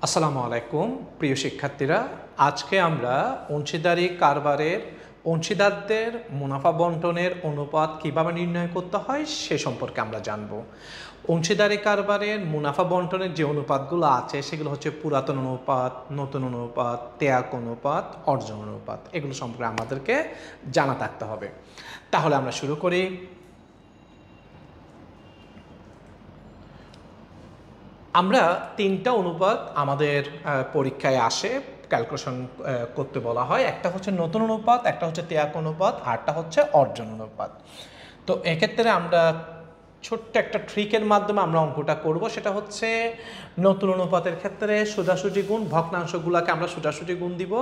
আসসালামু আলাইকুম প্রিয় শিক্ষার্থীরা, আজকে আমরা অংশীদারি কারবারের অংশীদারদের মুনাফা বন্টনের অনুপাত কিভাবে নির্ণয় করতে হয় সে সম্পর্কে আমরা জানব। অংশীদারি কারবারের মুনাফা বন্টনের যে অনুপাতগুলো আছে সেগুলো হচ্ছে পুরাতন অনুপাত, নতুন অনুপাত, ত্যাগ অনুপাত, অর্জন অনুপাত। এগুলো সম্পর্কে আমাদেরকে জানা থাকতে হবে। তাহলে আমরা শুরু করি। আমরা তিনটা অনুপাত আমাদের পরীক্ষায় আসে, ক্যালকুলেশন করতে বলা হয়। একটা হচ্ছে নতুন অনুপাত, একটা হচ্ছে ত্যাগ অনুপাত, আরটা হচ্ছে অর্জন অনুপাত। তো এক্ষেত্রে আমরা ছোট্ট একটা ট্রিকের মাধ্যমে আমরা অঙ্কটা করব। সেটা হচ্ছে নতুন অনুপাতের ক্ষেত্রে সোজাসুজি গুণ, ভগ্নাংশগুলোকে আমরা সোজাসুজি গুণ দিব।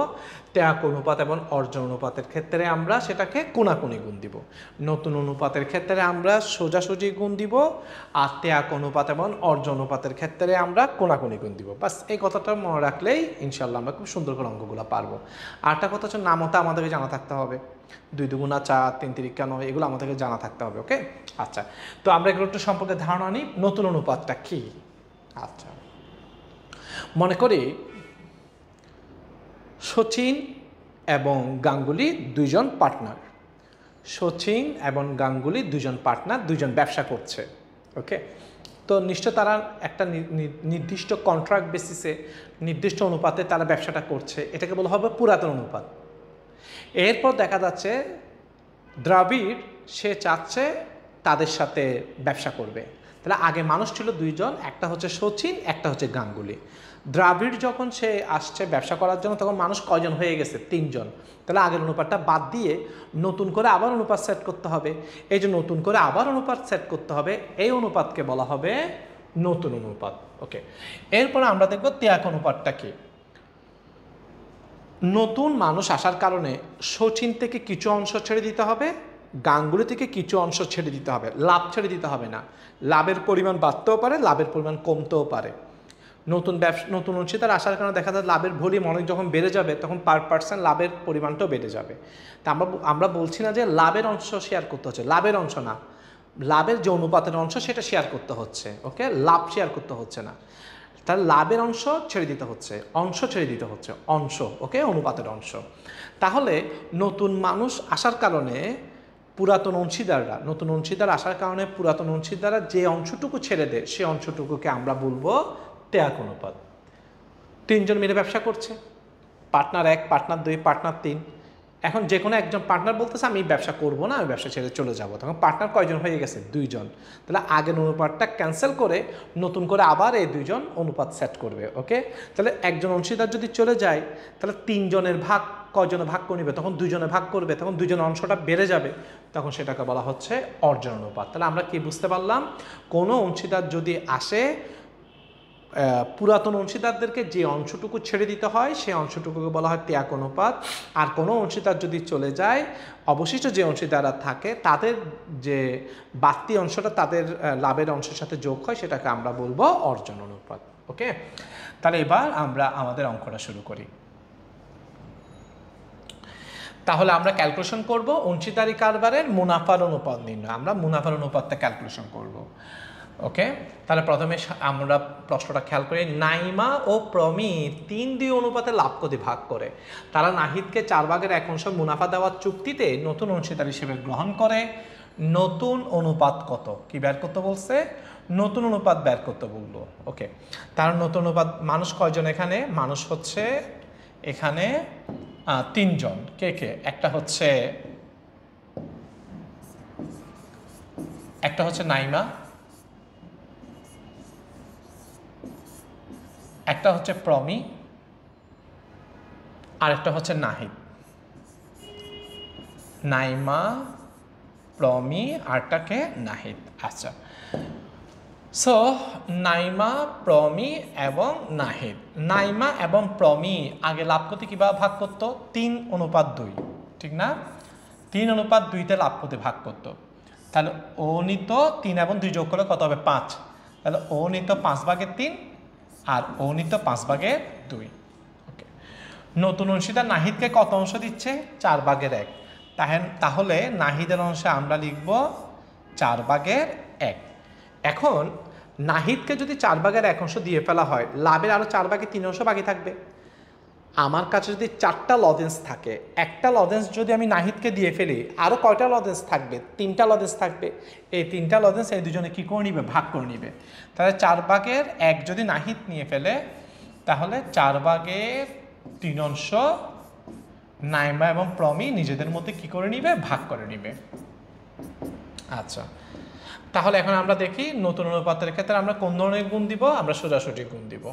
ত্যাগ অনুপাত এবং অর্জন অনুপাতের ক্ষেত্রে আমরা সেটাকে কোণাকুণি গুণ দিব। নতুন অনুপাতের ক্ষেত্রে আমরা সোজাসুজি গুণ দিব, আর ত্যাগ অনুপাত এবং অর্জন অনুপাতের ক্ষেত্রে আমরা কোণাকুণি গুণ দিব। বাস এই কথাটা মনে রাখলেই ইনশাল্লাহ আমরা খুব সুন্দর করে অঙ্কগুলো পারবো। আরেকটা কথা হচ্ছে নামতা আমাদেরকে জানা থাকতে হবে। 2 দুগুণা 4, 3 তিরিকা 9, এগুলো আমাদেরকে জানা থাকতে হবে। ওকে, আচ্ছা। তো আমরা এগুলো একটু সম্পর্কে ধারণা নিই। নতুন অনুপাতটা কি? আচ্ছা, মনে করি সচিন এবং গাঙ্গুলি দুইজন পার্টনার। সচিন এবং গাঙ্গুলি দুইজন পার্টনার, দুইজন ব্যবসা করছে। ওকে, তো নিশ্চয় তারা একটা নির্দিষ্ট কন্ট্রাক্ট বেসিসে নির্দিষ্ট অনুপাতে তারা ব্যবসাটা করছে। এটাকে বলা হবে পুরাতন অনুপাত। এরপর দেখা যাচ্ছে দ্রাবিড় সে চাচ্ছে তাদের সাথে ব্যবসা করবে। তাহলে আগে মানুষ ছিল দুইজন, একটা হচ্ছে সচিন, একটা হচ্ছে গাঙ্গুলি। দ্রাবিড় যখন সে আসছে ব্যবসা করার জন্য তখন মানুষ কয়জন হয়ে গেছে? 3 জন। তাহলে আগের অনুপাতটা বাদ দিয়ে নতুন করে আবার অনুপাত সেট করতে হবে। এই যে নতুন করে আবার অনুপাত সেট করতে হবে, এই অনুপাতকে বলা হবে নতুন অনুপাত। ওকে, এরপরে আমরা দেখব ত্যাগ অনুপাতটা কি। নতুন মানুষ আসার কারণে সচিন থেকে কিছু অংশ ছেড়ে দিতে হবে, গাঙ্গুলি থেকে কিছু অংশ ছেড়ে দিতে হবে। লাভ ছেড়ে দিতে হবে না। লাভের পরিমাণ বাড়তেও পারে, লাভের পরিমাণ কমতেও পারে। নতুন অংশীদার আসার কারণে দেখা যায় লাভের ভলিউম অনেক যখন বেড়ে যাবে তখন পার পার্সেন্ট লাভের পরিমাণটাও বেড়ে যাবে। তা আমরা বলছি না যে লাভের অংশ শেয়ার করতে হচ্ছে, লাভের অংশ না, লাভের যে অনুপাতের অংশ সেটা শেয়ার করতে হচ্ছে। ওকে, লাভ শেয়ার করতে হচ্ছে না। তার লাভের অংশ ছেড়ে দিতে হচ্ছে, অংশ ছেড়ে দিতে হচ্ছে, অংশ। ওকে, অনুপাতের অংশ। তাহলে নতুন মানুষ আসার কারণে পুরাতন অংশীদার আসার কারণে পুরাতন অংশীদাররা যে অংশটুকু ছেড়ে দেয় সেই অংশটুকুকে আমরা বলবো ত্যাগ অনুপাত। 3 জন মিলে ব্যবসা করছে, পার্টনার 1, পার্টনার 2, পার্টনার 3। এখন যে কোনো একজন পার্টনার বলতেছে আমি ব্যবসা করব না, আমি ব্যবসা ছেড়ে চলে যাব। তখন পার্টনার কয়জন হয়ে গেছে? 2 জন। তাহলে আগের অনুপাতটা ক্যান্সেল করে নতুন করে আবার এই 2 জন অনুপাত সেট করবে। ওকে, তাহলে একজন অংশীদার যদি চলে যায় তাহলে 3 জনের ভাগ কয়জনে ভাগ করে নেবে? তখন 2 জনে ভাগ করবে, তখন 2 জনের অংশটা বেড়ে যাবে, তখন সেটাকে বলা হচ্ছে অর্জন অনুপাত। তাহলে আমরা কি বুঝতে পারলাম? কোনো অংশীদার যদি আসে, পুরাতন অংশীদারদেরকে যে অংশটুকু ছেড়ে দিতে হয় সেই অংশটুকুকে বলা হয় ত্যাগ অনুপাত। আর কোনো অংশীদার যদি চলে যায়, অবশিষ্ট যে অংশীদাররা থাকে তাদের যে বাড়তি অংশটা তাদের লাভের অংশের সাথে যোগ হয় সেটাকে আমরা বলবো অর্জন অনুপাত। ওকে, তাহলে এবার আমরা আমাদের অঙ্কটা শুরু করি। তাহলে আমরা ক্যালকুলেশন করব অংশীদারি কারবারের মুনাফার অনুপাত নির্ণয়। আমরা মুনাফার অনুপাতটা ক্যালকুলেশন করব। ওকে, তাহলে প্রথমে আমরা প্রশ্নটা খেয়াল করি। নাইমা ও প্রমিত 3-2 অনুপাতে লাভ ক্ষতি ভাগ করে তারা নাহিদকে 4/1 মুনাফা দেওয়ার চুক্তিতে নতুন অংশীদার হিসেবে গ্রহণ করে। নতুন অনুপাত কত? কি বের করতে বলছে? নতুন অনুপাত বের করতে বললো। ওকে, তার নতুন অনুপাত মানুষ কয়জন? এখানে মানুষ হচ্ছে এখানে 3 জন। কে কে? একটা হচ্ছে নাইমা, একটা হচ্ছে প্রমি, আর একটা হচ্ছে নাহিদ। নাইমা, প্রমি, আরটাকে নাহিদ। আচ্ছা, সো নাইমা, প্রমি এবং নাহিদ। নাইমা এবং প্রমি আগে লাভ ক্ষতি কীভাবে ভাগ করতো? 3:2, ঠিক না? 3:2তে লাভ ক্ষতি ভাগ করতো। তাহলে ও নিত 3 এবং 2 যোগ করলে কত হবে? 5। তাহলে ও নিত 5/3 আর ও নিত 5/2। ওকে, নতুন অংশীদার নাহিদকে কত অংশ দিচ্ছে? 4/1। তাহলে নাহিদের অংশে আমরা লিখব 4/1। এখন নাহিদকে যদি 4/1 দিয়ে ফেলা হয়, লাভের আরও 4/3 বাকি থাকবে। আমার কাছে যদি 4টা লজেন্স থাকে, একটা লজেন্স যদি আমি নাহিদকে দিয়ে ফেলি, আরও কয়টা লজেন্স থাকবে? 3টা লজেন্স থাকবে। এই 3টা লজেন্স এই দুজনে কী করে নিবে? ভাগ করে নিবে। তাহলে 4/1 যদি নাহিদ নিয়ে ফেলে, তাহলে 4/3 নাইমা এবং প্রমি নিজেদের মধ্যে কী করে নিবে? ভাগ করে নিবে। আচ্ছা, তাহলে এখন আমরা দেখি নতুন অনুপাতের ক্ষেত্রে আমরা কোন ধরনের গুণ দিব? আমরা সোজাসুজি গুণ দিব।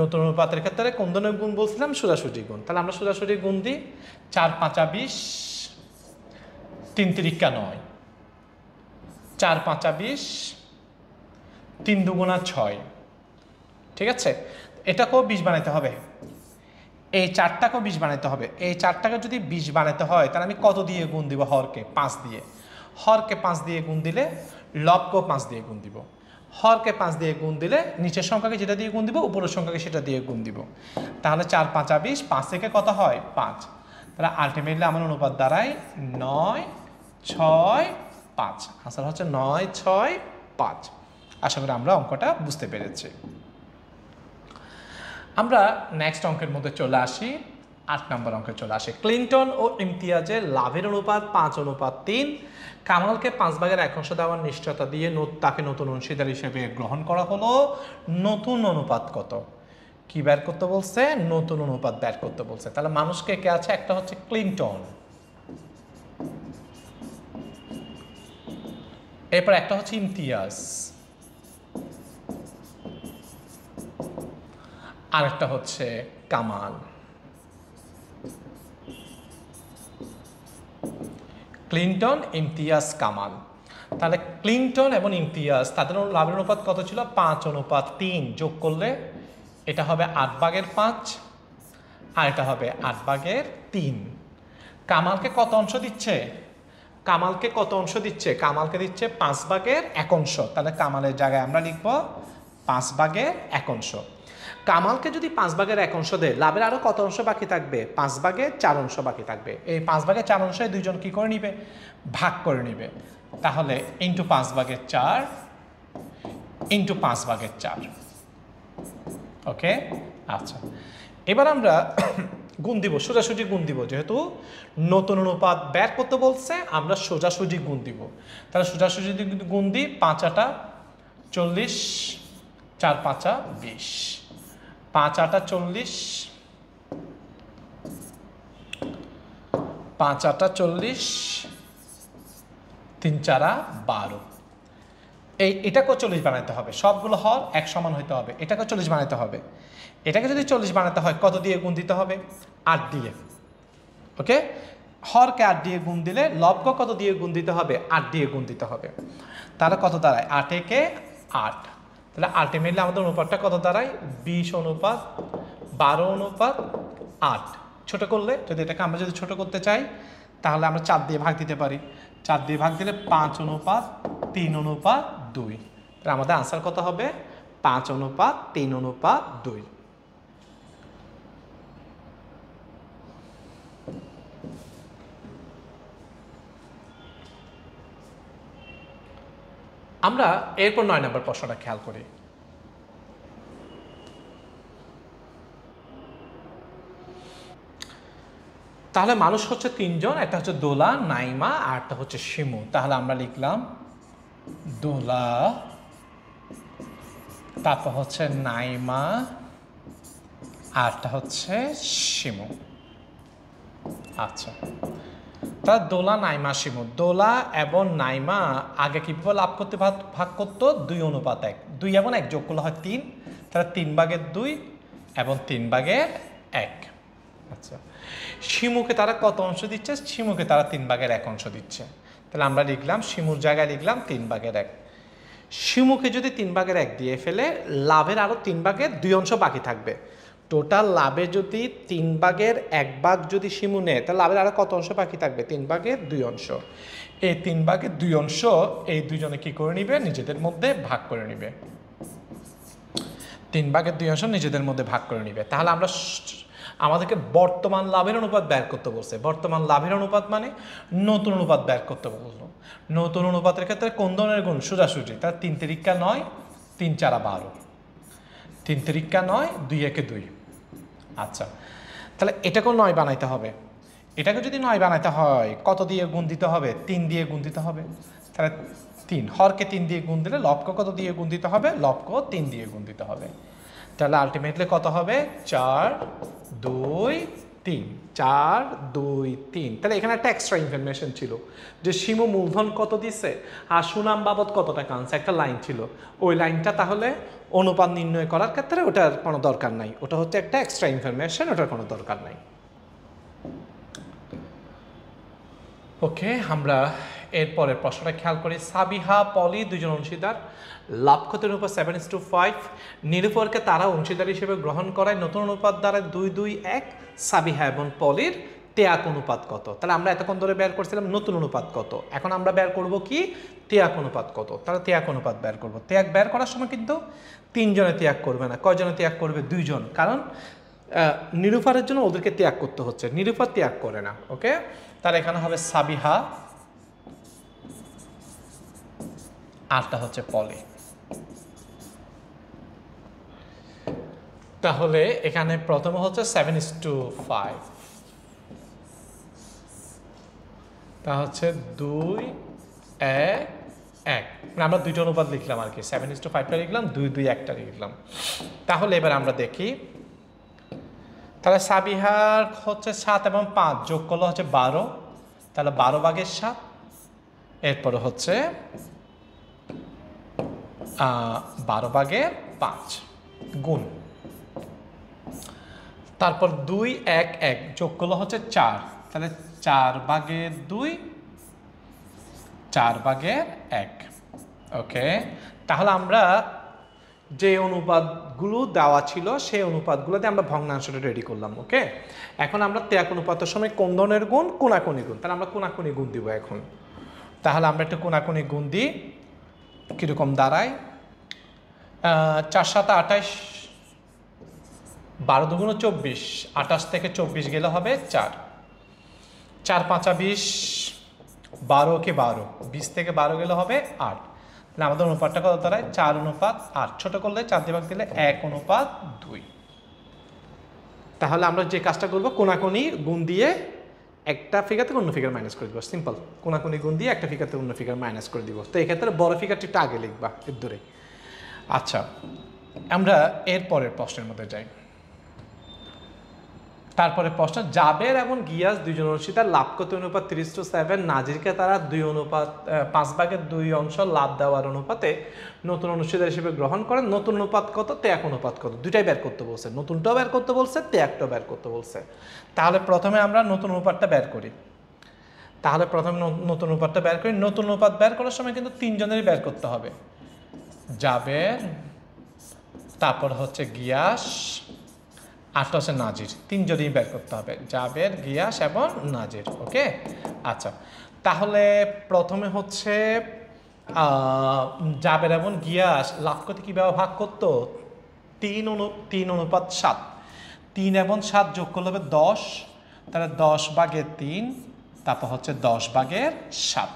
নতুন অনুপাতের ক্ষেত্রে কোন ধরনের গুণ বলছিলাম? সোজাসুজি গুণ। তাহলে আমরা সোজাসুজি গুণ দিই। 4 × 5 = 20, 3 × 3 = 9, 4 × 5 = 20, 3 × 2 = 6। ঠিক আছে, এটাকেও 20 বানাইতে হবে, এই 4টাকেও 20 বানাইতে হবে। এই 4টাকে যদি 20 বানাইতে হয়, তাহলে আমি কত দিয়ে গুণ দিব? হরকে 5 দিয়ে। হরকে 5 দিয়ে গুণ দিলে লবকেও 5 দিয়ে গুণ দিব। হরকে 5 দিয়ে গুণ দিলে নিচের সংখ্যাকে যেটা দিয়ে গুণ দিব, উপরের সংখ্যাকে সেটা দিয়ে গুণ দিব। তাহলে 4 × 5 = 20, 5 থেকে কত হয়? 5। তাহলে আলটিমেটলি আমার অনুপাত দাঁড়ায় 9, 6, 5। আনসার হচ্ছে 9, 6, 5। আশা করি আমরা অঙ্কটা বুঝতে পেরেছি। আমরা নেক্সট অঙ্কের মধ্যে চলে আসি, 8 নম্বর অঙ্কে চলে আসি। ক্লিনটন ও ইমতিয়াজের লাভের অনুপাত 5:3। কামালকে 5/1 দেওয়ার নিশ্চয়তা দিয়ে তাকে নতুন অংশীদার হিসেবে গ্রহণ করা হলো। নতুন অনুপাত কত? কি বের করতে বলছে? নতুন অনুপাত বের করতে বলছে। তাহলে মানুষকে কে আছে? একটা হচ্ছে ক্লিনটন, এরপর একটা হচ্ছে ইমতিয়াজ, আর একটা হচ্ছে কামাল। ক্লিনটন, ইমতিয়াজ, কামাল। তাহলে ক্লিনটন এবং ইমতিয়াজ তাদের লাভের অনুপাত কত ছিল? 5:3। যোগ করলে এটা হবে 8/5 আর এটা হবে 8/3। কামালকে কত অংশ দিচ্ছে? কামালকে কত অংশ দিচ্ছে? কামালকে দিচ্ছে 5/1। তাহলে কামালের জায়গায় আমরা লিখব 5/1। কামালকে যদি 5/1 দেয়, লাভের আরও কত অংশ বাকি থাকবে? 5/4 বাকি থাকবে। এই 5/4 দুইজন কি করে নিবে? ভাগ করে নিবে। তাহলে ইন্টু 5/4 ইন্টু 5/4। ওকে, আচ্ছা, এবার আমরা গুণ দিব, সোজাসুজি গুণ দিব। যেহেতু নতুন অনুপাত বের করতে বলছে, আমরা সোজাসুজি গুণ দিব। তাহলে সোজাসুজি গুণ দিই। 5 × 8 = 40, 4 × 5 = 20, 5 × 8 = 40, 5 × 8 = 40, 3 × 4 = 12। এটাকেও 40 বানাইতে হবে। সবগুলো হর এক সমান হইতে হবে। এটাকে 40 বানাইতে হবে। এটাকে যদি 40 বানাতে হয়, কত দিয়ে গুণ দিতে হবে? 8 দিয়ে। ওকে, হরকে 8 দিয়ে গুণ দিলে লবকে কত দিয়ে গুণ দিতে হবে? 8 দিয়ে গুণ দিতে হবে। তাহলে কত দাঁড়ায়? 8 × 8। তাহলে আলটিমেটলি আমাদের অনুপাতটা কত দাঁড়ায়? 20:12:8। ছোট করলে, যদি এটাকে আমরা যদি ছোট করতে চাই, তাহলে আমরা 4 দিয়ে ভাগ দিতে পারি। 4 দিয়ে ভাগ দিলে 5:3:2। তাহলে আমাদের আনসার কত হবে? 5:3:2। আমরা এরপর 9 নম্বর প্রশ্নটা খেয়াল করি। তাহলে মানুষ হচ্ছে 3 জন, একটা হচ্ছে দোলা, নাইমা আর একটা হচ্ছে শিমু। তাহলে আমরা লিখলাম দোলা, তারপর হচ্ছে নাইমা আর একটা হচ্ছে শিমু। আচ্ছা, তাহলে দোলা, নাইমা, শিমু। দোলা এবং নাইমা আগে কিভাবে লাভ করতে ভাগ করতো? 2:1। 2 এবং 1 যোগ করলে হয় 3। তাহলে 3/2 এবং 3/1। আচ্ছা, শিমুকে তারা কত অংশ দিচ্ছে? শিমুকে তারা 3/1 অংশ দিচ্ছে। তাহলে আমরা লিখলাম, শিমুর জায়গায় লিখলাম 3/1। শিমুকে যদি 3/1 দিয়ে ফেলে, লাভের আরও 3/2 অংশ বাকি থাকবে। টোটাল লাভে যদি 3/1 যদি শিমু নেয়, তাহলে লাভের আরও কত অংশ বাকি থাকবে? 3/2 অংশ। এই 3/2 অংশ এই দুজনে কি করে নিবে? নিজেদের মধ্যে ভাগ করে নিবে। 3/2 অংশ নিজেদের মধ্যে ভাগ করে নিবে। তাহলে আমরা আমাদেরকে বর্তমান লাভের অনুপাত বের করতে বলছে। বর্তমান লাভের অনুপাত মানে নতুন অনুপাত বের করতে বললো। নতুন অনুপাতের ক্ষেত্রে কোন ধরনের গুণ? সোজাসুজি। তার 3 × 3 = 9, 3 4 12, 3 3 9, 2 1 2। আচ্ছা, তাহলে এটাকেও 9 বানাইতে হবে। এটাকে যদি 9 বানাইতে হয় কত দিয়ে গুণ দিতে হবে? 3 দিয়ে গুণ দিতে হবে। তাহলে 3 হরকে 3 দিয়ে গুণ দিলে লবকে কত দিয়ে গুণ দিতে হবে? লবকে 3 দিয়ে গুণ দিতে হবে। তাহলে আলটিমেটলি কত হবে? 4 2 3, 4 2 3। তাহলে এখানে একটা এক্সট্রা ইনফরমেশন ছিল যে শিমু মূলধন কত দিছে আর সুনাম বাবদ কত টাকা আনছে, একটা লাইন ছিল। ওই লাইনটা তাহলে অনুপাত নির্ণয় করার ক্ষেত্রে ওটার কোনো দরকার নাই, ওটা হচ্ছে একটা এক্সট্রা ইনফরমেশন, ওটার কোনো দরকার নাই। ওকে, আমরা এরপরের প্রশ্নটা খেয়াল করি। সাবিহা পলি দুজন অংশীদার, লাভ ক্ষতির অনুপাত 7:5। নিরুপরকে তারা অংশীদার হিসেবে গ্রহণ করায় নতুন অনুপাত দ্বারা 2 2 1। সাবিহা এবং পলির ত্যাগ অনুপাত কত? তাহলে আমরা এতক্ষণ ধরে বের করছিলাম নতুন অনুপাত কত, এখন আমরা বের করব কি? ত্যাগ অনুপাত কত। তাহলে ত্যাগ অনুপাত বের করব। ত্যাগ বের করার সময় কিন্তু 3 জনে ত্যাগ করবে না, কয়জনে ত্যাগ করবে? 2 জন, কারণ নিরুপারের জন্য ওদেরকে ত্যাগ করতে হচ্ছে, নিরুপার ত্যাগ করে না। ওকে, তার এখানে হবে সাবিহা, আরটা হচ্ছে পলি। তাহলে এখানে প্রথমে হচ্ছে 7:5, তা হচ্ছে 2 1 1। আমরা দুইটা অনুপাত লিখলাম আর কি, 7:5টা লিখলাম, 2 2 1টা লিখলাম। তাহলে এবার আমরা দেখি, তাহলে সাবিহার হচ্ছে 7 এবং 5 যোগ করলে হচ্ছে 12, তাহলে 12 ভাগের 7। এরপরে হচ্ছে 12 ভাগের 5 গুণ, তারপর 2 1 1 যোগ করলে হচ্ছে 4, তাহলে 4 ভাগের 2, 4 ভাগের 1। ওকে, তাহলে আমরা যে অনুপাতগুলো দেওয়া ছিল সেই অনুপাতগুলোতে আমরা ভগ্নাংশটা রেডি করলাম। ওকে, এখন আমরা ত্যাগ অনুপাতের সময় কোন ধরনের গুণ? কোনাকুনি গুণ। তাহলে আমরা কোনাকুনি গুণ দিব এখন। তাহলে আমরা একটু কোনাকুনি গুণ দিই, কীরকম দাঁড়ায়? 4 7 28, 12 2 24, 28 থেকে 24 গেলে হবে 4, 4 5 20, 12 কে 12, 20 থেকে 12 গেলে হবে 8। তাহলে আমাদের অনুপাতটা কত দাঁড়ায়? 4:8। ছোট করলে 4 দিয়ে ভাগ দিলে 1:2। তাহলে আমরা যে কাজটা করব, কোনাকুনি গুণ দিয়ে একটা ফিগার থেকে অন্য ফিগার মাইনাস করে দিব। সিম্পল, কোনাকুনি গুণ দিয়ে একটা ফিগার থেকে অন্য ফিগার মাইনাস করে দিব। তো এক্ষেত্রে বড় ফিগারটি একটু আগে লিখবা এর ধরে। আচ্ছা, আমরা এরপরের প্রশ্নের মধ্যে যাই। তারপরে প্রশ্ন, জাবের এবং গিয়াস দুইজন অংশীদার, লাভ কত অনুপাত 3:7। নাজিরকে তারা 5/2 লাভ দেওয়ার অনুপাতে নতুন অংশীদার হিসেবে গ্রহণ করেন। নতুন অনুপাত কত? ত্যাগ অনুপাত কত? দুইটাই বের করতে বলছে, নতুনটাও বের করতে বলছে, ত্যাগটাও বের করতে বলছে। তাহলে প্রথমে আমরা নতুন অনুপাতটা বের করি। তাহলে প্রথমে নতুন অনুপাতটা বের করি। নতুন অনুপাত বের করার সময় কিন্তু 3 জনেরই বের করতে হবে, জাবের, তারপর হচ্ছে গিয়াস, আরটা হচ্ছে নাজির। 3 জনই বের করতে হবে, জাবের, গিয়াস এবং নাজির। ওকে, আচ্ছা, তাহলে প্রথমে হচ্ছে জাবের এবং গিয়াস লাভ করতে কীভাবে ভাগ করতো? 3:7। 3 এবং 7 যোগ করলে হবে 10, তাহলে 10/3, তারপর হচ্ছে 10/7।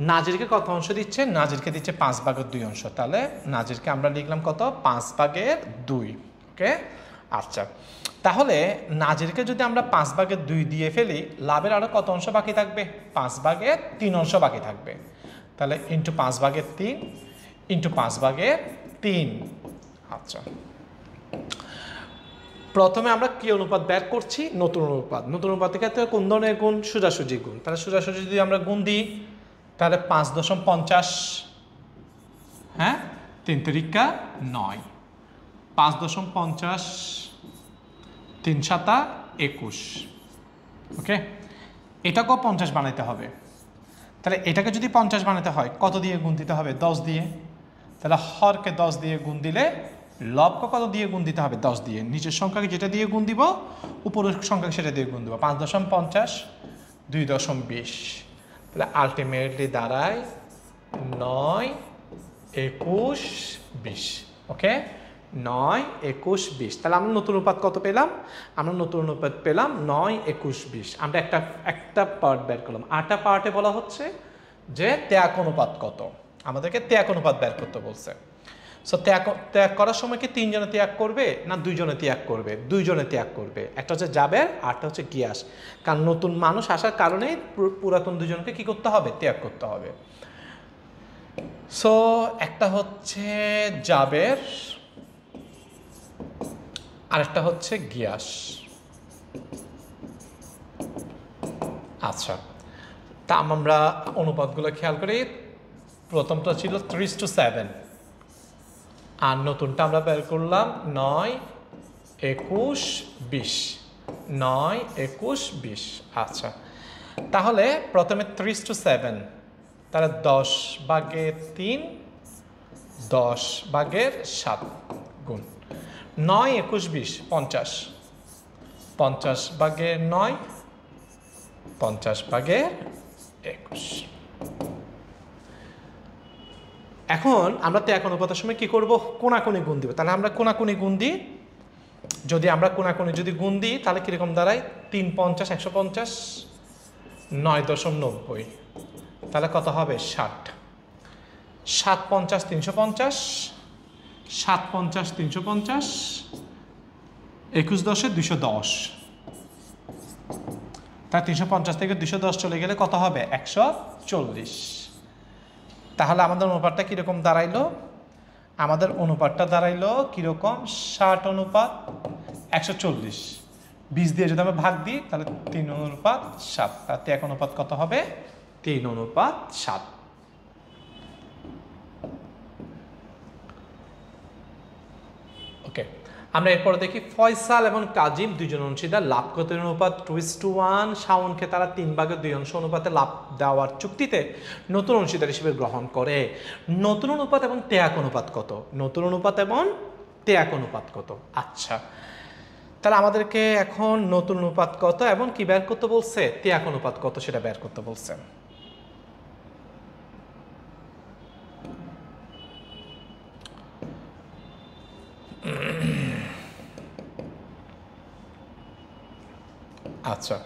নাজিরকে কত অংশ দিচ্ছে? নাজিরকে দিচ্ছে 5/2 তাহলে নাজিরকে আমরা লিখলাম কত? 5/2। ওকে, আচ্ছা, তাহলে নাজিরকে যদি আমরা 5/2 দিয়ে ফেলি, লাভের আরও কত অংশ বাকি থাকবে? 5/3 অংশ বাকি থাকবে। তাহলে ইন্টু 5/3 ইন্টু 5/3। আচ্ছা, প্রথমে আমরা কি অনুপাত বের করছি? নতুন অনুপাত। নতুন অনুপাতের ক্ষেত্রে কোন ধরনের গুণ? সোজাসুজি গুণ। তাহলে সোজাসুজি যদি আমরা গুণ দিই, তাহলে 5.50, হ্যাঁ, 3 3 9, 5.50, 3 7 21। ওকে, এটাকেও 50 বানাইতে হবে। তাহলে এটাকে যদি 50 বানাতে হয় কত দিয়ে গুণ দিতে হবে? 10 দিয়ে। তাহলে হরকে 10 দিয়ে গুণ দিলে লবকে কত দিয়ে গুণ দিতে হবে? 10 দিয়ে। নিচের সংখ্যাকে যেটা দিয়ে গুণ দিব, উপরের সংখ্যাকে সেটা দিয়ে গুণ দিব। 5.50, 2.20। তাহলে আলটিমেটলি দাঁড়ায় 9 21 20। ওকে, 9 21 20। তাহলে আমরা নতুন অনুপাত কত পেলাম? আমরা নতুন অনুপাত পেলাম 9 21 20। আমরা একটা পার্ট বের করলাম। 8টা পার্টে বলা হচ্ছে যে ত্যাগ অনুপাত কত, আমাদেরকে ত্যাগ অনুপাত বের করতে বলছে। সো ত্যাগ ত্যাগ করার সময় কি 3 জনে ত্যাগ করবে না 2 জনে ত্যাগ করবে? 2 জনে ত্যাগ করবে। একটা হচ্ছে জাবের, আরটা হচ্ছে গিয়াস। কারণ নতুন মানুষ আসার কারণে পুরাতন 2 জনকে কি করতে হবে? ত্যাগ করতে হবে। সো একটা হচ্ছে জাবের, আরেকটা হচ্ছে গিয়াস। আচ্ছা, তা আমরা অনুপাতগুলো খেয়াল করি। প্রথমটা ছিল 3:7, আর নতুনটা আমরা বের করলাম 9, 21, 20। 9, 21, 20। আচ্ছা, তাহলে প্রথমে 3:7, তাহলে 10/3, 10/7 গুণ 9, 21, 20, 50। 50/9, 50/21। এখন আমরা ত্যাগ অনুপাতের সময় কি করব? কোনাকুনি গুণ দিব। তাহলে আমরা কোনাকুনি গুণ দিই। যদি আমরা কোনাকুনি যদি গুণ দিই তাহলে কীরকম দাঁড়ায়? 3 50 150, 9.90। তাহলে কত হবে? 60। 7 50 350, 7 50 350, 21 10 210। তা 350 থেকে 210 চলে গেলে কত হবে? 140। তাহলে আমাদের অনুপাতটা কীরকম দাঁড়াইলো? আমাদের অনুপাতটা দাঁড়াইলো কীরকম? 60:140। 20 দিয়ে যদি আমরা ভাগ দিই তাহলে 3:7। আর ত্যাগ অনুপাত কত হবে? 3:7। ওকে, আমরা এরপরে দেখি ফয়সাল এবং কাজিম 2 জন অংশীদার লাভ ক্ষতির অনুপাত 2:1। শাওনকে তারা 3/2 অনুপাতে লাভ দেওয়ার চুক্তিতে নতুন অংশীদার হিসেবে গ্রহণ করে। নতুন অনুপাত এবং ত্যাগ অনুপাত কত? নতুন অনুপাত এবং ত্যাগ অনুপাত কত? আচ্ছা, তাহলে আমাদেরকে এখন নতুন অনুপাত কত এবং কি বের করতে বলছে? ত্যাগ অনুপাত কত সেটা বের করতে বলছে। আচ্ছা,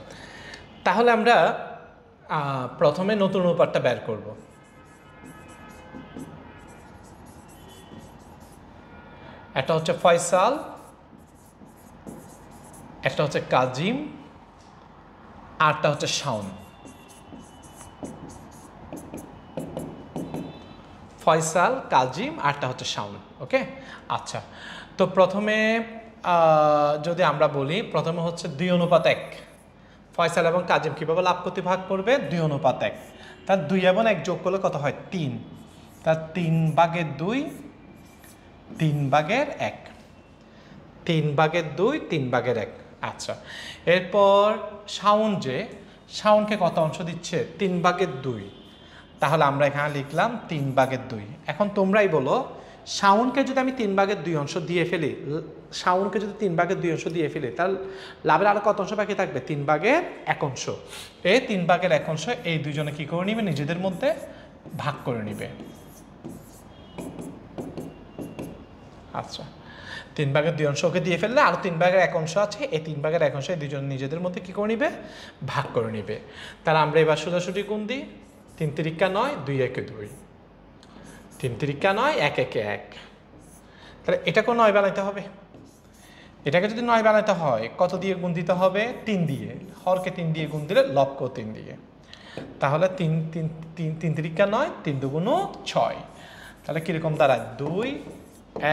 তাহলে আমরা প্রথমে নতুন অনুপাতটা বের করব। একটা হচ্ছে ফয়সাল, একটা হচ্ছে কাজিম, আরটা হচ্ছে শাওন। ফয়সাল, কাজিম, আরটা হচ্ছে শাওন। ওকে, আচ্ছা, তো প্রথমে যদি আমরা বলি, প্রথমে হচ্ছে 2:1। ফয়সাল এবং কাজিম কীভাবে লাভ ক্ষতি ভাগ করবে? 2:1। তার 2 এবং 1 যোগ করলে কত হয়? 3। তার 3/2, 3/1। 3/2, 3/1। আচ্ছা, এরপর শাওন, যে শাওনকে কত অংশ দিচ্ছে? 3/2। তাহলে আমরা এখানে লিখলাম 3/2। এখন তোমরাই বলো, শাওনকে যদি আমি 3/2 অংশ দিয়ে ফেলি, শাওনকে যদি 3/2 অংশ দিয়ে ফেলি, তাহলে লাভের আরো কত অংশ বাকি থাকবে? 3/1 অংশ। এই 3/1 অংশ এই 2 জনে কি করে নিবে? নিজেদের মধ্যে ভাগ করে নিবে। আচ্ছা, 3/2 অংশ ওকে দিয়ে ফেললে আরো 3/1 অংশ আছে, এই 3/1 অংশ এই 2 জন নিজেদের মধ্যে কি করে নিবে? ভাগ করে নিবে। তাহলে আমরা এবার সোজাসুজি গুণ দিই। 3 3 9, 2 1 2। 3 3 9, 1 1 1। তাহলে এটাকেও 9 বানাইতে হবে। এটাকে যদি 9 বানাইতে হয় কত দিয়ে গুণ দিতে হবে? 3 দিয়ে। হরকে 3 দিয়ে গুণ দিলে লবকে 3 দিয়ে। তাহলে 3 3 3 3 3 9, 3 2 6। তাহলে কীরকম দাঁড়ায়? 2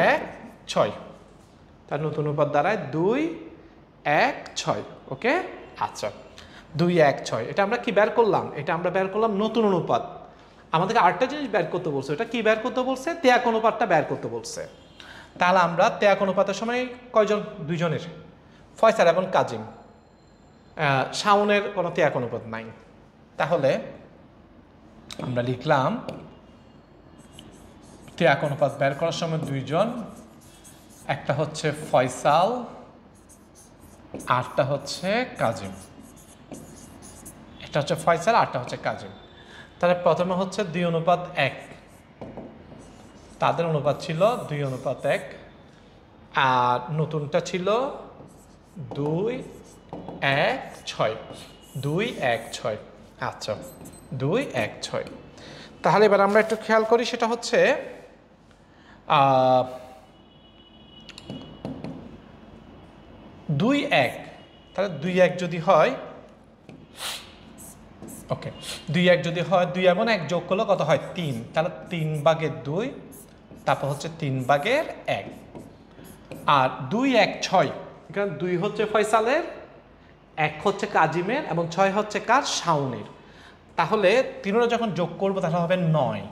1 6। তার নতুন অনুপাত দাঁড়ায় 2 1 6। ওকে, আচ্ছা, 2 1 6। এটা আমরা কি বের করলাম? এটা আমরা বের করলাম নতুন অনুপাত। আমাদেরকে আরেকটা জিনিস বের করতে বলছে। এটা কি বের করতে বলছে? ত্যাগ অনুপাতটা বের করতে বলছে। তাহলে আমরা ত্যাগ অনুপাতের সময় কয়জন? 2 জনের, ফয়সাল এবং কাজিম। শাওনের কোনো ত্যাগ অনুপাত নাই। তাহলে আমরা লিখলাম ত্যাগ অনুপাত বের করার সময় 2 জন, একটা হচ্ছে ফয়সাল, আরটা হচ্ছে কাজিম। একটা হচ্ছে ফয়সাল, আরটা হচ্ছে কাজিম। তাহলে প্রথমে হচ্ছে 2:1। তাদের অনুপাত ছিল 2:1, আর নতুনটা ছিল 2 1 6। 2 1 6। আচ্ছা, 2 1 6। তাহলে এবার আমরা একটু খেয়াল করি, সেটা হচ্ছে 2-1, তাহলে 2-1 যদি হয়, ওকে 2-1 যদি হয়, 2 এবং 1 যোগ করলে কত হয় 3, তাহলে 3/2, তারপর হচ্ছে 3/1, আর 2-1-6, এখানে 2 হচ্ছে ফয়সালের, 1 হচ্ছে কাজিমের এবং 6 হচ্ছে কার শাওনের। তাহলে তিনটা যখন যোগ করবো তাহলে হবে 9,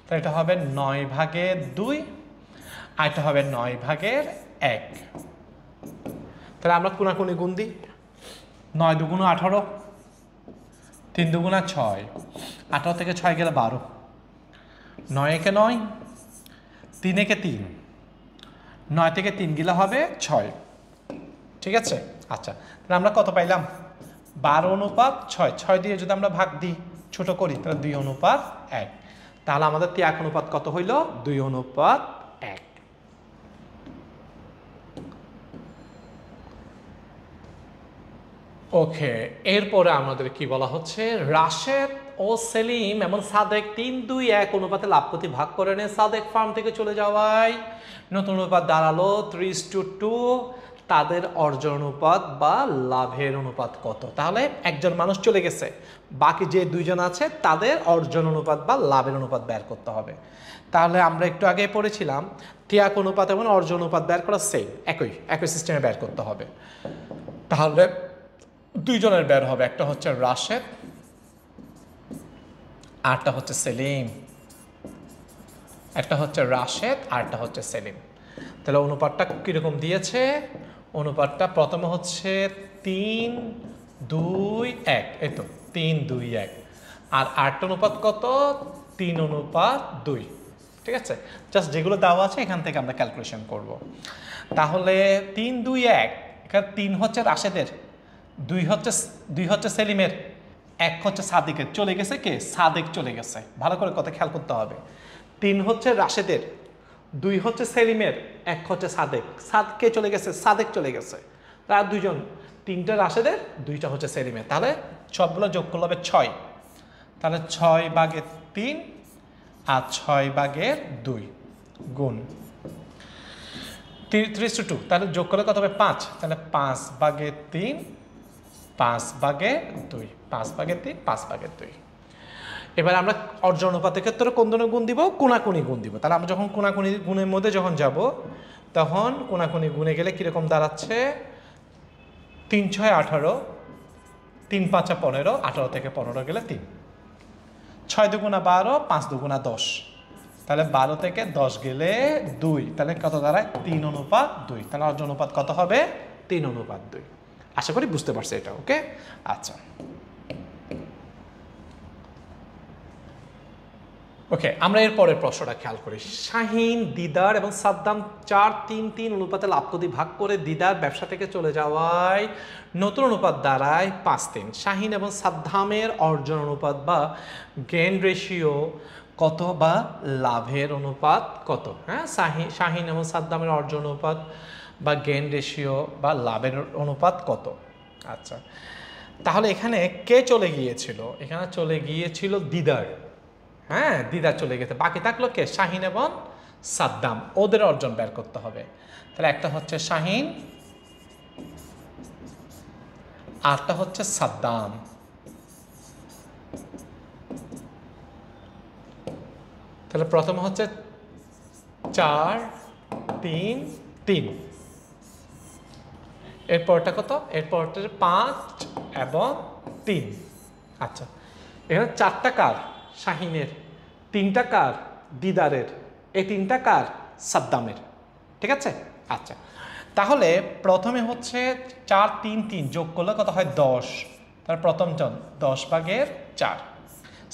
তাহলে এটা হবে 9/2 আর এটা হবে 9/1। তাহলে আমরা কোনাকুনি গুণ দিই, 9 2 18, 3 2 6, 18 থেকে 6 গেলে 12, 9 একে 9, 3 একে 3, 9 থেকে 3 গেলে হবে 6, ঠিক আছে। আচ্ছা, তাহলে আমরা কত পাইলাম 12:6, 6 দিয়ে যদি আমরা ভাগ দিই ছোট করি তাহলে 2:1, তাহলে আমাদের ত্যাগ অনুপাত কত হইল 2:1। ওকে, এরপরে আমাদের কি বলা হচ্ছে, রাশেদ ও সেলিম এবং সাদেক 3-2-1 অনুপাতে লাভ ক্ষতি ভাগ করে নেয়। সাদেক ফার্ম থেকে চলে যাওয়ায় নতুন অনুপাত দাঁড়ালো 3:2, তাদের অর্জন অনুপাত বা লাভের অনুপাত কত? তাহলে একজন মানুষ চলে গেছে, বাকি যে 2 জন আছে তাদের অর্জন অনুপাত বা লাভের অনুপাত বের করতে হবে। তাহলে আমরা একটু আগে পড়েছিলাম ত্যাগ অনুপাত এবং অর্জন অনুপাত বের করা সেম, একই সিস্টেমে বের করতে হবে। তাহলে 2 জনের বের হবে, একটা হচ্ছে রাশেদ আরটা হচ্ছে সেলিম, একটা হচ্ছে রাশেদ আরটা হচ্ছে সেলিম। তাহলে অনুপাতটা কিরকম দিয়েছে, অনুপাতটা প্রথমে হচ্ছে 3-2-1, এই তো 3-2-1, আর আরটা অনুপাত কত 3:2, ঠিক আছে। জাস্ট যেগুলো দেওয়া আছে এখান থেকে আমরা ক্যালকুলেশন করব। তাহলে 3-2-1, এখানে 3 হচ্ছে রাশেদের, 2 হচ্ছে সেলিমের, 1 হচ্ছে সাদেকের। চলে গেছে কে? সাদেক চলে গেছে। ভালো করে কথা খেয়াল করতে হবে। 3 হচ্ছে রাশেদের, 2 হচ্ছে সেলিমের, 1 হচ্ছে সাদেক। কে চলে গেছে? সাদেক চলে গেছে। তার 2 জন, 3টা রাশেদের, 2টা হচ্ছে সেলিমের। তাহলে সবগুলো যোগ করলে হবে 6, তাহলে 6/3 আর 6/2 গুণ 3:2, তাহলে যোগ করলে কত হবে 5, তাহলে 5/3, 5/2, 5/3, 5/2। এবার আমরা অর্জন অনুপাতের ক্ষেত্রে কোন ধরনের গুণ দিব? কোনাকুনি গুণ দিব। তাহলে আমরা যখন কোনাকুনি গুণের মধ্যে যখন যাব তখন কোনাকুনি গুণে গেলে কিরকম দাঁড়াচ্ছে, 3-6 18, 3-5 15, 18 থেকে 15 গেলে 3, 6 2 12, 5 2 10, তাহলে 12 থেকে 10 গেলে 2, তাহলে কত দাঁড়ায় 3:2। তাহলে অর্জন অনুপাত কত হবে 3:2। আশা করি বুঝতে পারছে এটা, ওকে। আচ্ছা, ওকে, আমরা এর পরের প্রশ্নটা খেয়াল করি। শাহিন, দিদার এবং সাদ্দাম 4-3-3 অনুপাতে লাভ ক্ষতি ভাগ করে দিদার ব্যবসা থেকে চলে যাওয়ায় নতুন অনুপাত দাঁড়ায় 5-3। শাহিন এবং সাদ্দামের অর্জন অনুপাত বা গেইন রেশিও কত বা লাভের অনুপাত কত? হ্যাঁ, শাহিন এবং সাদ্দামের অর্জন অনুপাত বা গেইন রেশিও বা লাভের অনুপাত কত? আচ্ছা, তাহলে এখানে কে চলে গিয়েছিল? এখানে চলে গিয়েছিল দিদার। হ্যাঁ, দিদার চলে গেছে, বাকি থাকলো কে? শাহিন এবং সাদ্দাম। ওদের অর্জন বের করতে হবে। তাহলে একটা হচ্ছে শাহিন, আরটা হচ্ছে সাদ্দাম। তাহলে প্রথমে হচ্ছে 4-3-3, এরপরটা কত? এরপরটা 5 এবং 3। আচ্ছা, এখানে 4টা কার? শাহিনের, 3টা কার? দিদারের, এই 3টা কার? সাদ্দামের, ঠিক আছে। আচ্ছা, তাহলে প্রথমে হচ্ছে 4-3-3 যোগ করলে কত হয় 10, তার প্রথম জন 10/4।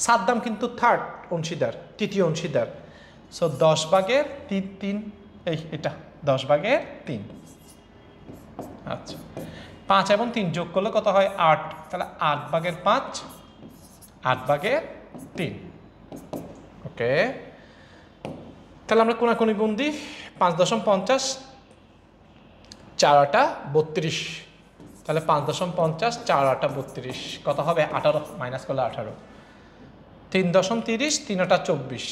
সাদ্দাম কিন্তু থার্ড অংশীদার, তৃতীয় অংশীদার, সো 10/3, এটা 10/3। আচ্ছা, 5 এবং 3 যোগ করলে কত হয় 8, তাহলে 8/5, 8/3। ওকে, তাহলে আমরা কোনাকুনি গুণ দিই। 5.50, 4 8 32, তাহলে 5.50, 4 8 32 কত হবে? 18, মাইনাস করলে 18। 3.30, 3 8 24,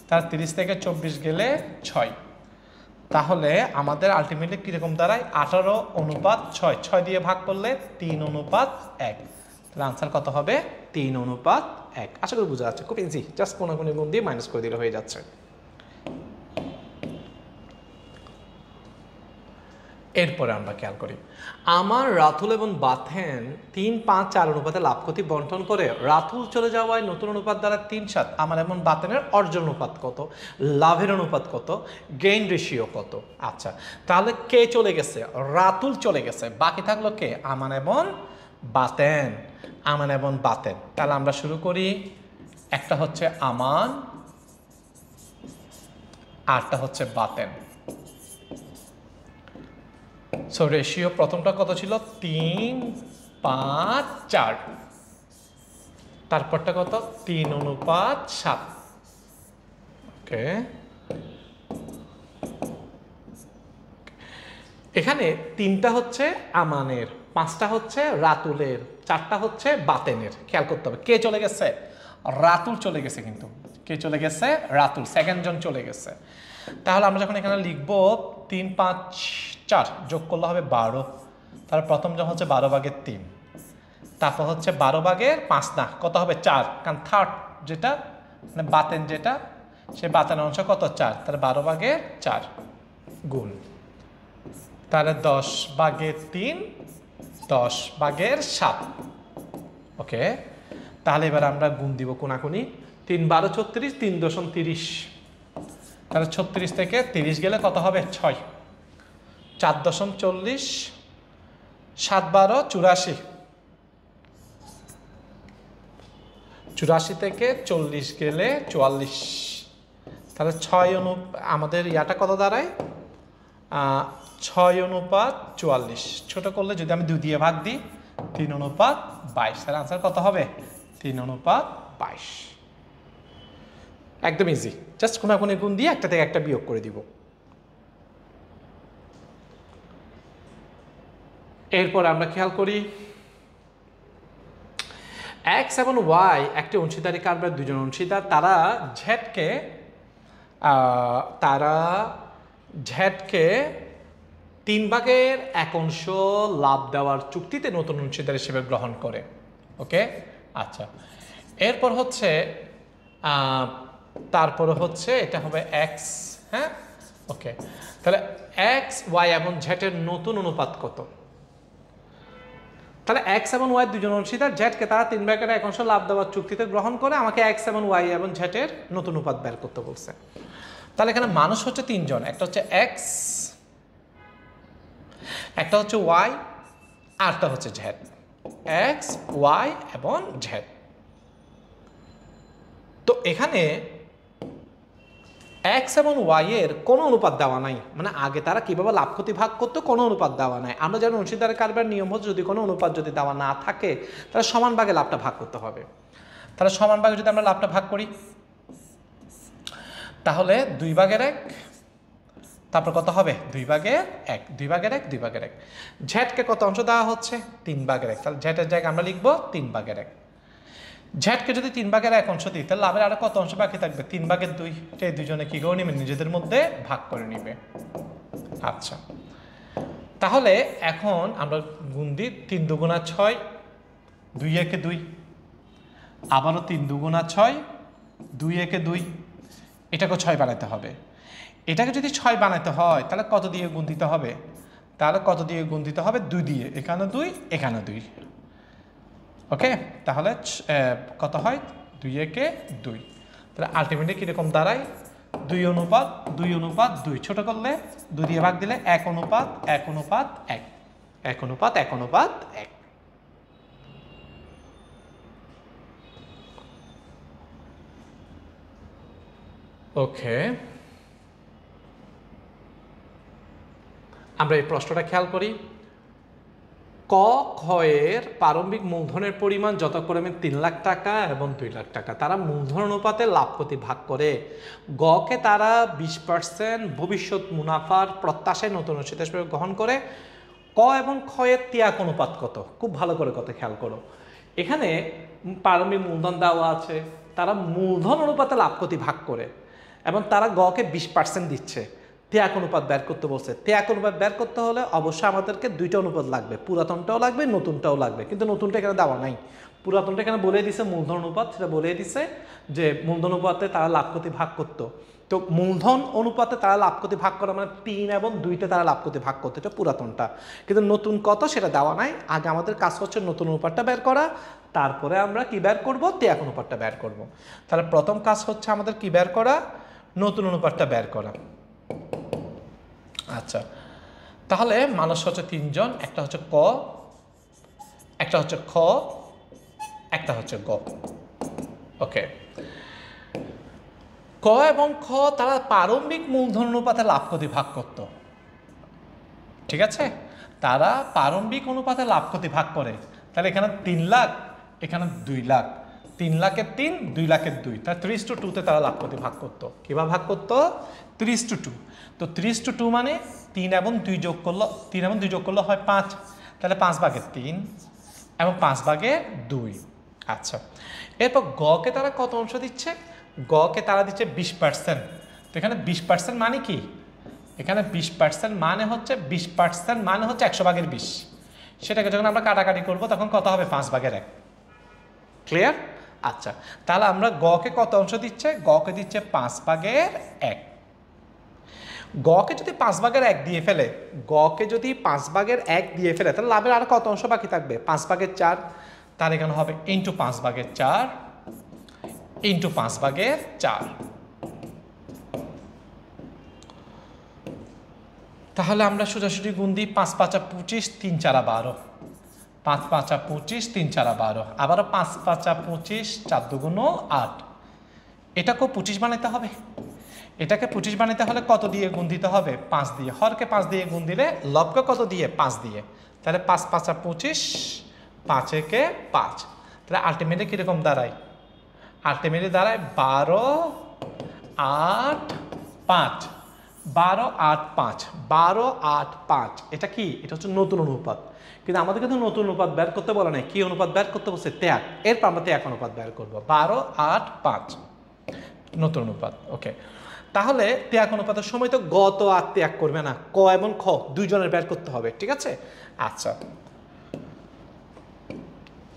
তার 30 থেকে 24 গেলে 6, তাহলে আমাদের আলটিমেটলি কীরকম দাঁড়ায় 18:6, 6 দিয়ে ভাগ করলে 3:1, তাহলে আনসার কত হবে 3:1। আশা করি বোঝা যাচ্ছে, খুব ইজি, জাস্ট কোনো গুণ দিয়ে মাইনাস করে দিলে হয়ে যাচ্ছে। এরপরে আমরা খেয়াল করি, আমার রাতুল এবং বাথেন 3-5-4 অনুপাতে লাভ ক্ষতি বন্টন করে রাতুল চলে যাওয়ায় নতুন অনুপাত দ্বারা 3-7, আমার এবং বাথেনের অর্জন অনুপাত কত, লাভের অনুপাত কত, গেইন রেশিও কত। আচ্ছা, তাহলে কে চলে গেছে, রাতুল চলে গেছে, বাকি থাকলো কে, আমান এবং বাতেন, আমান এবং বাতেন। তাহলে আমরা শুরু করি, একটা হচ্ছে আমান, আরটা হচ্ছে বাতেন। সো রেশিও প্রথমটা কত ছিল 3-5-4, তারপরটা কত 3:7। ওকে, এখানে 3টা হচ্ছে আমানের, 5টা হচ্ছে রাতুলের, 4টা হচ্ছে বাতেনের। খেয়াল করতে হবে কে চলে গেছে, রাতুল চলে গেছে, কিন্তু কে চলে গেছে, রাতুল, সেকেন্ড জন চলে গেছে। তাহলে আমরা যখন এখানে লিখবো 3-5-4 যোগ করলে হবে 12, তাহলে প্রথম জন হচ্ছে 12/3, তারপর হচ্ছে 12/5 না, কত হবে 4, কারণ থার্ড যেটা মানে বাতেন যেটা, সে বাতেনের অংশ কত 4, তাহলে 12/4 গুণ, তাহলে 10/3, 10/7। ওকে, তাহলে এবার আমরা গুণ দিব কোনাকুনি, 3-12-36, 3.30, তাহলে 36 থেকে 30 গেলে কত হবে 6, 4.40, 7-12-84, 84 থেকে 40 গেলে 44, তাহলে 6 আমাদের ইয়াটা কত দাঁড়ায় 6:44, ছোট করলে যদি আমি 2 দিয়ে ভাগ দিই 3:22, তাহলে আনসার কত হবে 3:22। একদম ইজি, জাস্ট কোনাকুনি গুণ দিয়ে একটা থেকে একটা বিয়োগ করে দিব। এরপর আমরা খেয়াল করি, এক্স এবং ওয়াই একটি অংশীদারি কারবার, দুজন অংশীদার, তারা ঝেটকে 3/1 লাভ দেওয়ার চুক্তিতে নতুন অংশীদার হিসেবে গ্রহণ করে। ওকে, আচ্ছা, এরপর হচ্ছে তারপরে হচ্ছে এটা হবে এক্স, হ্যাঁ, ওকে, তাহলে এক্স, ওয়াই এবং ঝেটের নতুন অনুপাত কত, তাহলে এক্স এবং ওয়াই দুজন অংশীদার, ঝেটকে তারা 3/1 লাভ দেওয়ার চুক্তিতে গ্রহণ করে, আমাকে এক্স এবং ওয়াই এবং ঝেটের নতুন অনুপাত বের করতে বলছে। তাহলে এখানে মানুষ হচ্ছে 3 জন, একটা হচ্ছে এক্স, একটা হচ্ছে ওয়াই, আরটা হচ্ছে ঝেট, এক্স, ওয়াই এবং ঝেট। তো এখানে এক্স এবং ওয়াই এর কোনো অনুপাত দেওয়া নাই, মানে আগে তারা কিভাবে লাভ ক্ষতি ভাগ করতো কোনো অনুপাত দেওয়া নাই। আমরা যেন অংশীদার কারবার নিয়ম হচ্ছে যদি কোনো অনুপাত যদি দেওয়া না থাকে তাহলে সমান ভাগে লাভটা ভাগ করতে হবে। তাহলে সমান ভাগে যদি আমরা লাভটা ভাগ করি তাহলে 2/1, তারপর কত হবে 2/1, 2/1, 2/1। ঝেটকে কত অংশ দেওয়া হচ্ছে 3/1, তাহলে ঝেটের জায়গায় আমরা লিখবো 3/1। ঝেটকে যদি 3/1 অংশ দিই তাহলে লাভের আরো কত অংশ বাকি থাকবে 3/2, এই দুজনে কি করে নেবে, নিজেদের মধ্যে ভাগ করে নিবে। আচ্ছা, তাহলে এখন আমরা গুণ দিই 3 দুগুণা 6, 2 একে 2, আবারও 3 দুগুণা 6, 2 একে 2, এটাকে 6 বানাতে হবে। এটাকে যদি 6 বানাতে হয় তাহলে কত দিয়ে গুণ দিতে হবে, তাহলে কত দিয়ে গুণ দিতে হবে 2 দিয়ে, এখানে 2, এখানে 2। ওকে, তাহলে কত হয় 2 একে 2, তাহলে আলটিমেটলি কিরকম দাঁড়ায় 2:2, ছোট করলে 2 দিয়ে ভাগ দিলে 1:1, 1:1। ওকে, আমরা এই প্রশ্নটা খেয়াল করি, ক খ এর প্রারম্ভিক মূলধনের পরিমাণ যথাক্রমে 3 লাখ টাকা এবং 2 লাখ টাকা, তারা মূলধন অনুপাতে লাভ ক্ষতি ভাগ করে। গ কে তারা 20% ভবিষ্যৎ মুনাফার প্রত্যাশায় নতুন অংশীদার হিসেবে গ্রহণ করে। ক এবং খ এর ত্যাগ অনুপাত কত, খুব ভালো করে কথা খেয়াল করো, এখানে প্রারম্ভিক মূলধন দেওয়া আছে, তারা মূলধন অনুপাতে লাভ ক্ষতি ভাগ করে। এবং তারা গকে 20% দিচ্ছে। ত্যাগ অনুপাত বের করতে বলছে। ত্যাগ অনুপাত বের করতে হলে অবশ্যই আমাদেরকে দুইটা অনুপাত লাগবে, পুরাতনটাও লাগবে, নতুনটাও লাগবে। কিন্তু নতুনটা এখানে দেওয়া নাই, পুরাতনটা এখানে বলে দিছে মূলধন অনুপাত, সেটা বলে দিছে যে মূলধন অনুপাতে তারা লাভ ক্ষতি ভাগ করতো। তো মূলধন অনুপাতে তারা লাভ ক্ষতি ভাগ করা মানে 3 এবং 2তে তারা লাভ ক্ষতি ভাগ করতো, এটা পুরাতনটা। কিন্তু নতুন কত সেটা দেওয়া নাই। আগে আমাদের কাজ হচ্ছে নতুন অনুপাতটা বের করা, তারপরে আমরা কি বের করব, ত্যাগ অনুপাতটা বের করব। তাহলে প্রথম কাজ হচ্ছে আমাদের কি বের করা, নতুন অনুপাতটা বের করা। আচ্ছা, তাহলে মানুষ হচ্ছে 3 জন, একটা হচ্ছে ক, একটা হচ্ছে খ, একটা হচ্ছে গ। ওকে, ক এবং খ তারা প্রারম্ভিক মূলধন অনুপাতে লাভ ক্ষতি ভাগ করত। ঠিক আছে, তারা প্রারম্ভিক অনুপাতে লাভ ক্ষতি ভাগ করে। তাহলে এখানে 3 লাখ, এখানে 2 লাখ, 3 লাখের 3, 2 লাখের 2, তার 3:2 তারা লাভ ক্ষতি ভাগ করতো। কিভাবে ভাগ করতো? 3:2। তো 3:2 মানে 3 এবং 2 যোগ করলো, 3 এবং 2 যোগ করলে হয় 5। তাহলে 5/3 এবং 5/2। আচ্ছা, এরপর গকে তারা কত অংশ দিচ্ছে? গকে তারা দিচ্ছে 20%। তো এখানে 20% মানে কি? এখানে 20% মানে হচ্ছে 20% মানে হচ্ছে 100/20। সেটাকে যখন আমরা কাটাকাটি করব তখন কত হবে? 5/1। ক্লিয়ার? আচ্ছা, তাহলে আমরা গকে কত অংশ দিচ্ছে? গকে দিচ্ছে 5/1। গকে যদি 5/1 দিয়ে ফেলে, গকে যদি 5/1 দিয়ে ফেলে, তাহলে লাভের আর কত অংশ বাকি থাকবে? 5/4। তার এখানে হবে ইন্টু 5/4 ইন্টু 5/4। তাহলে আমরা সোজাসুজি গুণ দিই, 5×5 = 25, 3×4 = 12। 5×5 = 25, 3×4 = 12। আবারও 5×5 = 25, 4×2 = 8। এটাকেও 25 বানাতে হবে। এটাকে 25 বানাতে হলে কত দিয়ে গুণ দিতে হবে? 5 দিয়ে। হরকে 5 দিয়ে গুণ দিলে লবকে কত দিয়ে? 5 দিয়ে। তাহলে 5×5 = 25, 5×1 = 5। তাহলে আলটিমেটলি কীরকম দাঁড়ায়? আলটিমেটলি দাঁড়ায় 12, 8, 5। 12, 8, 5, 12, 8, 5। এটা কি? এটা হচ্ছে নতুন অনুপাত। কিন্তু আমাদের কিন্তু নতুন অনুপাত বের করতে বলা নাই। কি অনুপাত বের করতে বলছে? ত্যাগ। এরপর আমরা ত্যাগ অনুপাত বের করবো। 12, 8, 5 নতুন অনুপাত। ওকে, তাহলে ত্যাগ অনুপাতের সময় তো গত আর ত্যাগ করবে না, ক এবং খ দুইজনের বের করতে হবে। ঠিক আছে? আচ্ছা,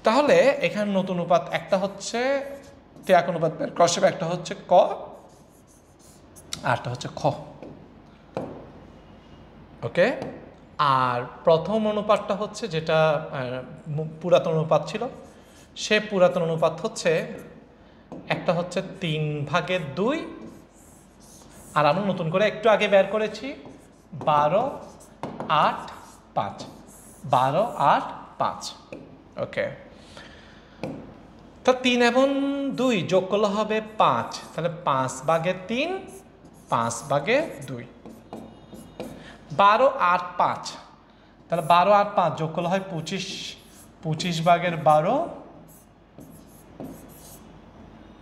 তাহলে এখানে নতুন অনুপাত একটা হচ্ছে ত্যাগ অনুপাত বের করা, একটা হচ্ছে ক, আরটা হচ্ছে খ। ওকে, আর প্রথম অনুপাতটা হচ্ছে যেটা পুরাতন অনুপাত ছিল, সে পুরাতন অনুপাত হচ্ছে একটা হচ্ছে 3/2, আর আমরা নতুন করে একটু আগে বের করেছি 12, 8, 5। 12, 8, 5। ওকে, তো 3 এবং 2 যোগ করলে হবে 5। তাহলে 5/3, 5/2। 12, 8, 5। তাহলে 12, 8, 5 যোগ করলে হয় 25, 25/12,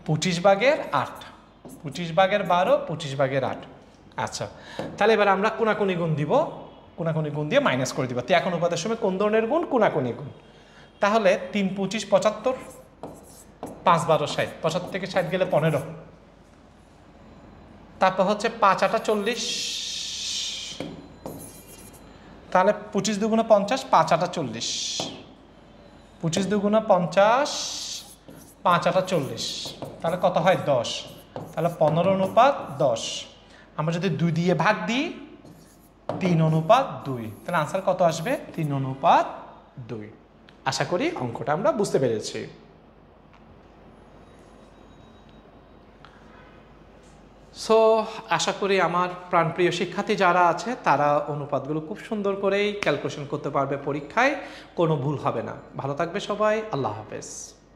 25/8, 25/12, 25/8। আচ্ছা, তাহলে এবার আমরা কোনাকুনি গুণ দিব, কোনাকুনি গুণ দিয়ে মাইনাস করে দিব। ত্যাগ অনুপাতের সময় কোন ধরনের গুণ? কোনাকুনি গুণ। তাহলে 3, 25, 75, 5, 12, 60। 75 থেকে 60 গেলে 15। তারপর হচ্ছে 5, 8, 40। তাহলে 25×2 = 50, 5, 8, 40। 25×2 = 50, 5, 8, 40। তাহলে কত হয়? 10। তাহলে 15:10। আমরা যদি 2 দিয়ে ভাগ দিই, 3:2। তাহলে আনসার কত আসবে? 3:2। আশা করি অঙ্কটা আমরা বুঝতে পেরেছি। সো আশা করি আমার প্রাণপ্রিয় শিক্ষার্থী যারা আছে তারা অনুপাতগুলো খুব সুন্দর করেই ক্যালকুলেশন করতে পারবে, পরীক্ষায় কোনো ভুল হবে না। ভালো থাকবে সবাই, আল্লাহ হাফেজ।